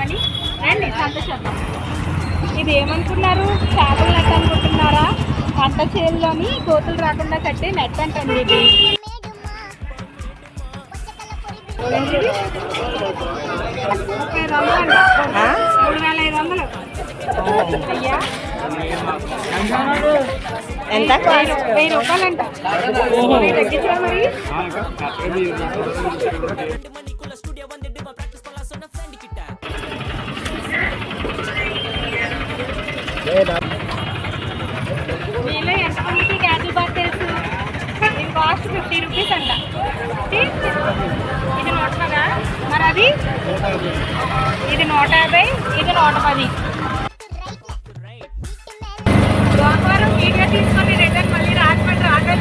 కానీ రండి సంతోషం. ఇది ఏమనుకున్నారు? చేపల నెట్ అనుకుంటున్నారా? పంట చేనులోని కోతులు రాకుండా కట్టే నెట్ అంటండి ఇది. 3500 అయ్యా, ఎంత? 1000 రూపాయలంట. తగ్గించరా మరి? మీలో ఎంతమందికి క్యాటిల్ బాత్ తెలుసు? దీని కాస్ట్ 50 రూపీస్ అంట. ఇది 110. మరి అది ఇది 150, ఇది 110. వ్యాపారం వీడియో తీసుకొని రిటర్న్ మళ్ళీ రాజమండ్రి ఆటో